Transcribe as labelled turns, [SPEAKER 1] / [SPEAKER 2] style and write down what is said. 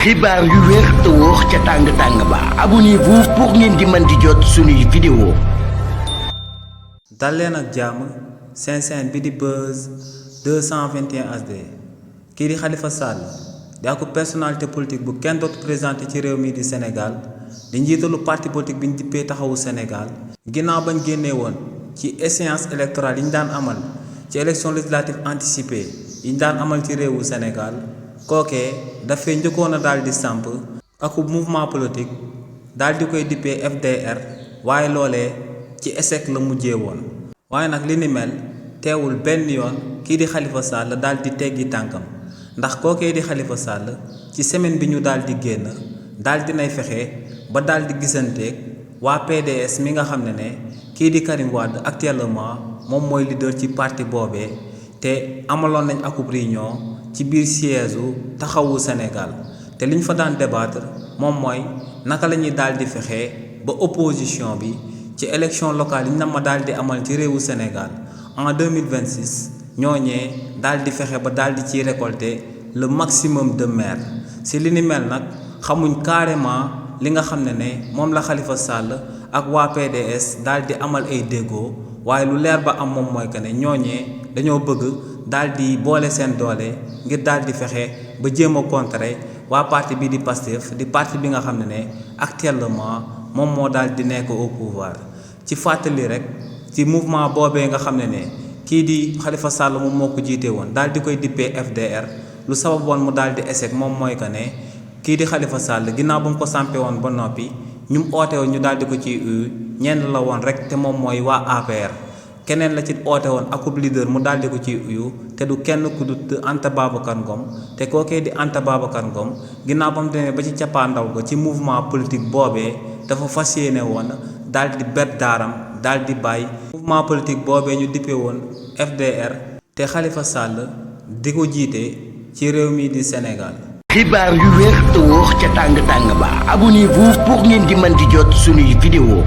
[SPEAKER 1] xibaar yu wér te wóor ca tàng ba abonnez-vous pour ngeen di mën di jot suñuy vidéo.
[SPEAKER 2] dal leen ak jàmm seen chaîne bi di Buzz 221 HD kii di Khalifa Sall di ak personnalité politique bu kenn dootu présenté ci réew mi di Sénégal di njiitalu parti politique bi ñu dippee taxawu Sénégal ginnaaw bañ génnee woon ci échéance électorale yi ñu daan amal ci élection législative anticipée yi ñu daan amal ci réewu Sénégal kookee dafay njëkkoon a daal di samp ak mouvement politique daal di koy dippee FDR waaye loolee ci échec la mujjee woon waaye nag li ni mel teewul benn yoon kii di Khalifa Sall daal di teggi tànkam ndax kookee di Khalifa Sall ci semaine bi ñu daal di génn daal di nay fexe ba daal di gisanteeg waa PDS mi nga xam ne kii di Karim Wade actuellement moom mooy leader ci parti boobee te amaloon nañ akub réunion ci biir siège u taxawu Sénégal te li ñu fa daan débattre moom mooy naka la ñuy daal di fexe ba opposition bi ci élection locale yi ñu ma daal di amal ci réewu Sénégal en 2026 ñooñee daal di fexe ba daal di ciy récolter le maximum de maires si li ni mel nag xamuñ carrément li nga xam ne moom la Khalifa Sall ak waa PDS daal di amal ay déggoo waaye lu leer ba am moom mooy que ne ñooñee dañoo bëgg daal di boole seen doole ngir daal di fexe ba jéem a contrer waa parti bi di Pastef di parti bi nga xam ne actuellement moom moo daal di nekk au pouvoir ci fàttali rek ci mouvement boobee nga xam ne kii di Khalifa Sall moom moo ko jiite woon daal di koy dippee FDR lu sababoon mu daal di échec moom mooy que ne kii di Khalifa Sall ginnaaw ba mu ko sampé woon ba noppi ñu mu oote woon ñu daal di ko ci ñenn la woon rek te moom mooy waa APR keneen la ci oote woon akub leader mu daal di ko ci uyu te du kenn ku dut Anta Babacar Ngom te kookee di Anta Babacar Ngom ginnaaw ba mu demee ba ci cappaandaw ga ci mouvement politique boobee dafa fas yéene woon daal di bet daaram daal di bàyyi mouvement politique boobee ñu dippee woon FDR te Khalifa Sall di ko jiite ci réew mi di Sénégal.
[SPEAKER 1] xibaar yu wér te wóor ca tàng ba abonnez-vous pour ngeen di mën di jot suñuy vidéo.